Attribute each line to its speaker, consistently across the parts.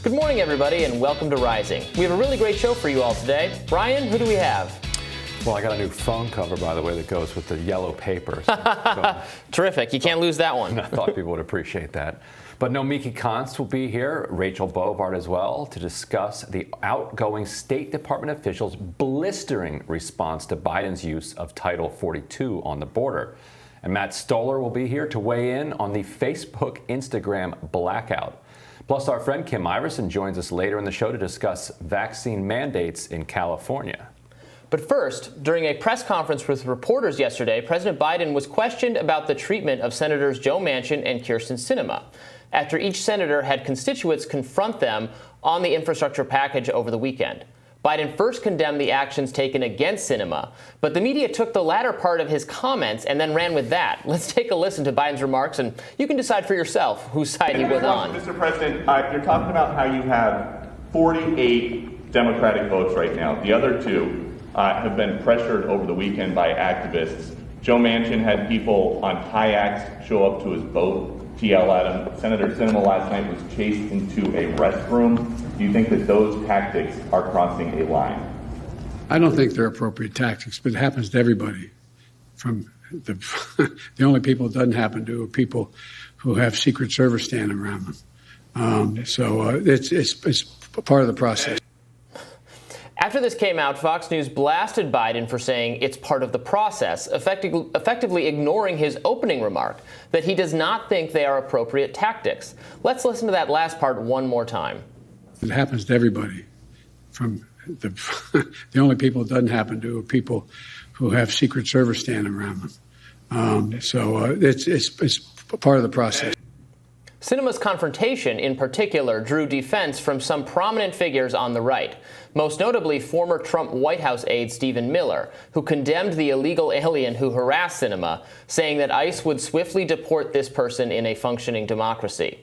Speaker 1: Good morning, everybody, and welcome to Rising. We have a really great show for you all today. Brian, who do we have?
Speaker 2: Well, I got a new phone cover, by the way, that goes with the yellow paper. So
Speaker 1: Terrific. You can't lose that one.
Speaker 2: I thought people would appreciate that. But no, Miki Konst will be here, Rachel Bovard as well, to discuss the outgoing State Department officials' blistering response to Biden's use of Title 42 on the border. And Matt Stoller will be here to weigh in on the Facebook, Instagram blackout. Plus, our friend Kim Iverson joins us later in the show to discuss vaccine mandates in California.
Speaker 1: But first, during a press conference with reporters yesterday, President Biden was questioned about the treatment of Senators Joe Manchin and Kyrsten Sinema, after each senator had constituents confront them on the infrastructure package over the weekend. Biden first condemned the actions taken against Sinema, but the media took the latter part of his comments and then ran with that. Let's take a listen to Biden's remarks, and you can decide for yourself whose side he was on.
Speaker 3: Mr. President, you're talking about how you have 48 Democratic votes right now. The other two have been pressured over the weekend by activists. Joe Manchin had people on kayaks show up to his boat to yell at him. Senator Sinema last night was chased into a restroom. Do you think that those tactics are crossing a line?
Speaker 4: I don't think they're appropriate tactics, but it happens to everybody. From the only people it doesn't happen to are people who have Secret Service standing around them. It's part of the process.
Speaker 1: After this came out, Fox News blasted Biden for saying it's part of the process, effectively ignoring his opening remark that he does not think they are appropriate tactics. Let's listen to that last part one more time.
Speaker 4: It happens to everybody. From the only people it doesn't happen to are people who have Secret Service standing around them. It's part of the process.
Speaker 1: Sinema's confrontation, in particular, drew defense from some prominent figures on the right, most notably former Trump White House aide Stephen Miller, who condemned the illegal alien who harassed Sinema, saying that ICE would swiftly deport this person in a functioning democracy.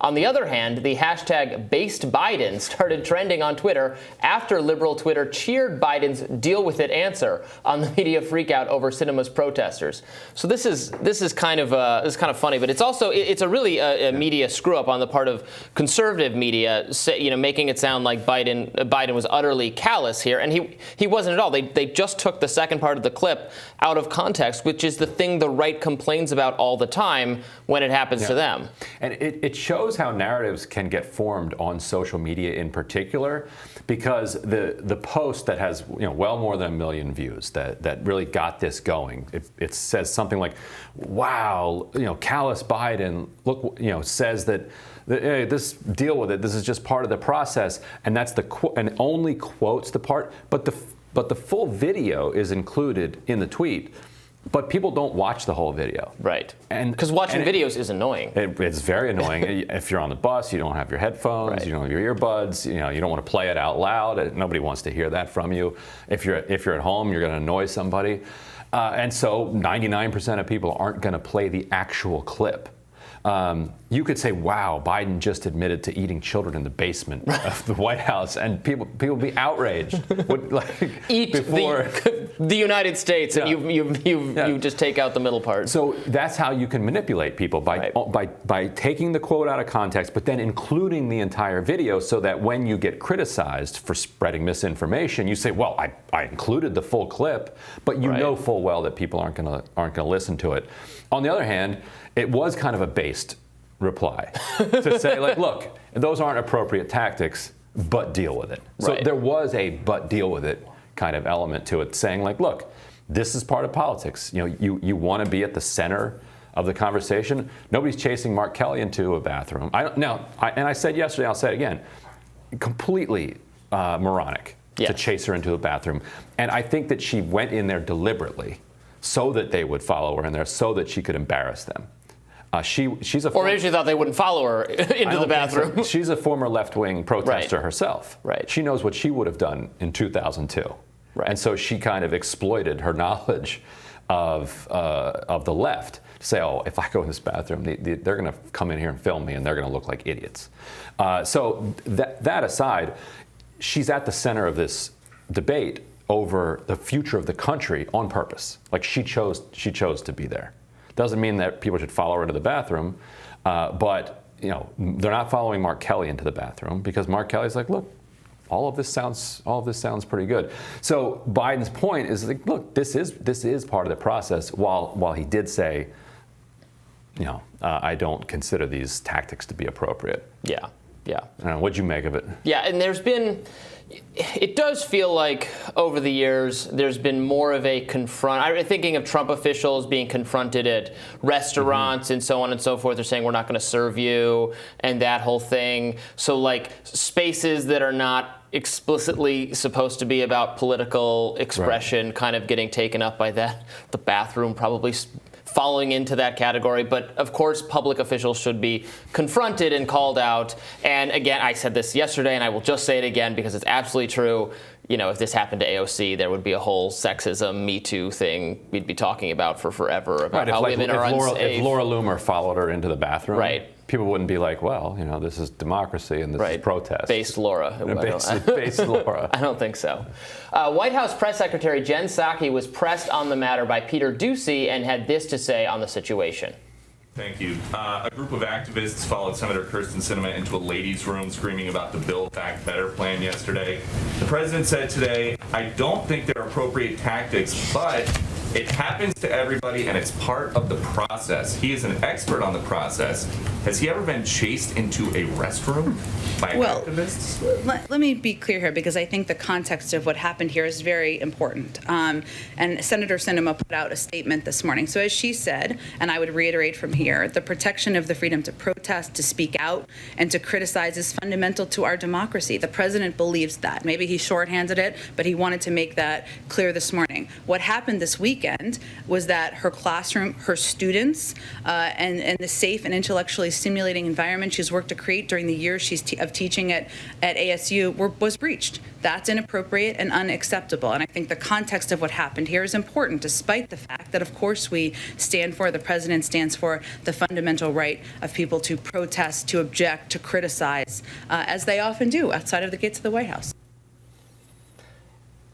Speaker 1: On the other hand, the hashtag #BasedBiden started trending on Twitter after liberal Twitter cheered Biden's deal with it answer on the media freakout over Sinema's protesters. So this is kind of funny, but it's a really media screw up on the part of conservative media, making it sound like Biden was utterly callous here, and he wasn't at all. They just took the second part of the clip out of context, which is the thing the right complains about all the time when it happens to them.
Speaker 2: And it shows how narratives can get formed on social media in particular, because the post that has well more than 1 million views that really got this going, it says something like, wow, callous Biden says that hey, this deal with it, this is just part of the process, and that's and only quotes the part, but the full video is included in the tweet. But people don't watch the whole video.
Speaker 1: Right. And because watching videos is annoying.
Speaker 2: It's very annoying. If you're on the bus, you don't have your headphones,
Speaker 1: right.
Speaker 2: You don't have your earbuds, you don't want to play it out loud. Nobody wants to hear that from you. If you're at home, you're going to annoy somebody. And so 99% of people aren't going to play the actual clip. You could say, wow, Biden just admitted to eating children in the basement of the White House, and people would be outraged.
Speaker 1: Eat the United States, and you just take out the middle part.
Speaker 2: So that's how you can manipulate people, by taking the quote out of context, but then including the entire video, so that when you get criticized for spreading misinformation, you say, well, I included the full clip, but you know full well that people aren't gonna listen to it. On the other hand, it was kind of a based reply to say, like, look, those aren't appropriate tactics, but deal with it. So there was a but deal with it kind of element to it, saying, like, look, this is part of politics. You want to be at the center of the conversation. Nobody's chasing Mark Kelly into a bathroom. I said yesterday, I'll say it again, completely moronic to chase her into a bathroom. And I think that she went in there deliberately so that they would follow her in there, so that she could embarrass them. She's a
Speaker 1: or maybe she thought they wouldn't follow her into the bathroom.
Speaker 2: So. She's a former left-wing protester herself.
Speaker 1: Right.
Speaker 2: She knows what she would have done in 2002. Right. And so she kind of exploited her knowledge of the left to say, oh, if I go in this bathroom, they're going to come in here and film me, and they're going to look like idiots. So that aside, she's at the center of this debate over the future of the country on purpose. Like, she chose to be there. Doesn't mean that people should follow her into the bathroom, but they're not following Mark Kelly into the bathroom because Mark Kelly's like, look, all of this sounds pretty good. So Biden's point is like, look, this is part of the process. While he did say, I don't consider these tactics to be appropriate.
Speaker 1: Yeah. I
Speaker 2: don't know, what'd you make of it?
Speaker 1: Yeah, and it does feel like over the years there's been more of a I'm thinking of Trump officials being confronted at restaurants and so on and so forth. They're saying we're not going to serve you and that whole thing. So like spaces that are not explicitly supposed to be about political expression kind of getting taken up by that. The bathroom probably falling into that category. But of course, public officials should be confronted and called out. And again, I said this yesterday, and I will just say it again because it's absolutely true. If this happened to AOC, there would be a whole sexism, Me Too thing we'd be talking about for forever about how women are unsafe.
Speaker 2: If Laura Loomer followed her into the bathroom,
Speaker 1: right,
Speaker 2: people wouldn't be like, well, this is democracy and this is protest.
Speaker 1: Based Laura.
Speaker 2: Based Laura.
Speaker 1: I don't think so. White House Press Secretary Jen Psaki was pressed on the matter by Peter Doocy and had this to say on the situation.
Speaker 3: Thank you. A group of activists followed Senator Kyrsten Sinema into a ladies' room screaming about the Build Back Better plan yesterday. The president said today, I don't think they're appropriate tactics, but it happens to everybody and it's part of the process. He is an expert on the process. Has he ever been chased into a restroom by activists?
Speaker 5: Let me be clear here because I think the context of what happened here is very important. And Senator Sinema put out a statement this morning. So as she said, and I would reiterate from here, the protection of the freedom to protest, to speak out, and to criticize is fundamental to our democracy. The president believes that. Maybe he shorthanded it, but he wanted to make that clear this morning. What happened this weekend was that her classroom, her students, and the safe and intellectually stimulating environment she's worked to create during the years of teaching at ASU was breached. That's inappropriate and unacceptable. And I think the context of what happened here is important, despite the fact that, of course, the president stands for the fundamental right of people to protest, to object, to criticize, as they often do outside of the gates of the White House.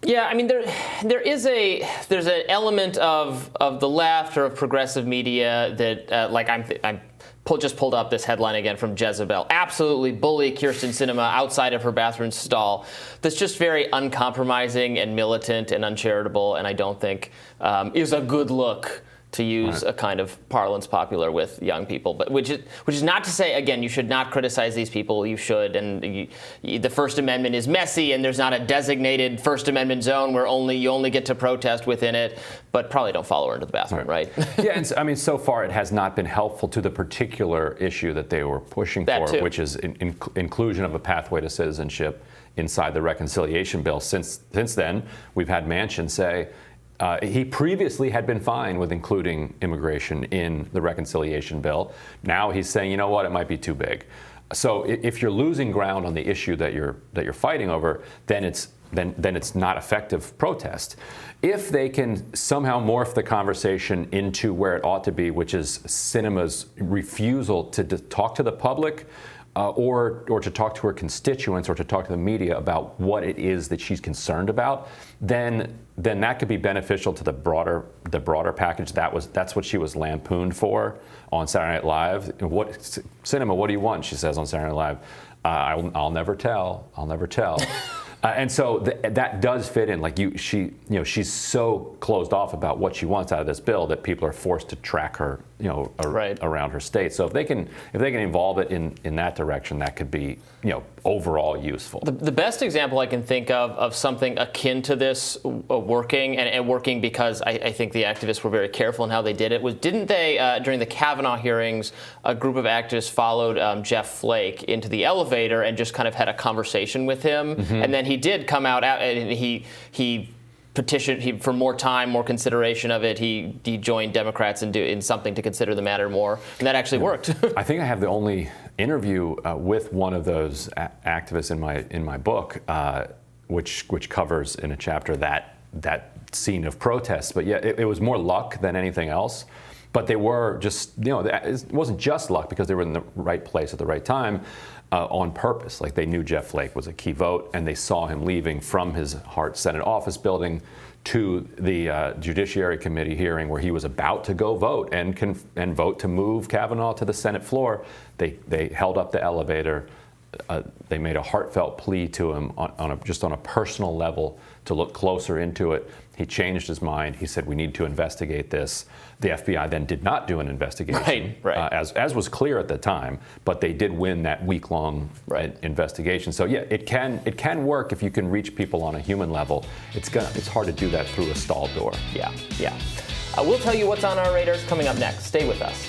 Speaker 1: Yeah, I mean, there's an element of the left or of progressive media that just pulled up this headline again from Jezebel. Absolutely bully Kyrsten Sinema outside of her bathroom stall. That's just very uncompromising and militant and uncharitable, and I don't think is a good look to use a kind of parlance popular with young people, but which is not to say, again, you should not criticize these people. You should, and the First Amendment is messy, and there's not a designated First Amendment zone where you only get to protest within it. But probably don't follow her into the bathroom, right?
Speaker 2: Yeah, and I mean, so far it has not been helpful to the particular issue that they were pushing for, which is inclusion of a pathway to citizenship inside the reconciliation bill. Since then, we've had Manchin say. He previously had been fine with including immigration in the reconciliation bill. Now he's saying, you know what, it might be too big. So if you're losing ground on the issue that you're fighting over, then it's not effective protest. If they can somehow morph the conversation into where it ought to be, which is Sinema's refusal to talk to the public, or to talk to her constituents or to talk to the media about what it is that she's concerned about, then that could be beneficial to the broader package. That's what she was lampooned for on Saturday Night Live. Sinema, what do you want? She says on Saturday Night Live, I'll never tell. I'll never tell. And so that does fit in. Like she's so closed off about what she wants out of this bill that people are forced to track her, around her state. So if they can involve it in that direction, that could be, overall useful. The
Speaker 1: best example I can think of something akin to this working and working because I think the activists were very careful in how they did it was, didn't they, during the Kavanaugh hearings, a group of activists followed Jeff Flake into the elevator and just kind of had a conversation with him. Mm-hmm. And then he did come out and he petitioned for more time, more consideration of it. He joined Democrats in something to consider the matter more, and that actually worked.
Speaker 2: I think I have the only interview with one of those activists in my book, which covers in a chapter that scene of protests. But yeah, it was more luck than anything else. But they were just, it wasn't just luck because they were in the right place at the right time on purpose. Like they knew Jeff Flake was a key vote, and they saw him leaving from his Hart Senate office building to the Judiciary Committee hearing where he was about to go vote and vote to move Kavanaugh to the Senate floor. They held up the elevator. They made a heartfelt plea to him just on a personal level to look closer into it. He changed his mind. He said, we need to investigate this. The FBI then did not do an investigation,
Speaker 1: right.
Speaker 2: As was clear at the time, but they did win that week-long investigation. So yeah, it can work if you can reach people on a human level. It's hard to do that through a stall door.
Speaker 1: Yeah. We'll tell you what's on our radars coming up next. Stay with us.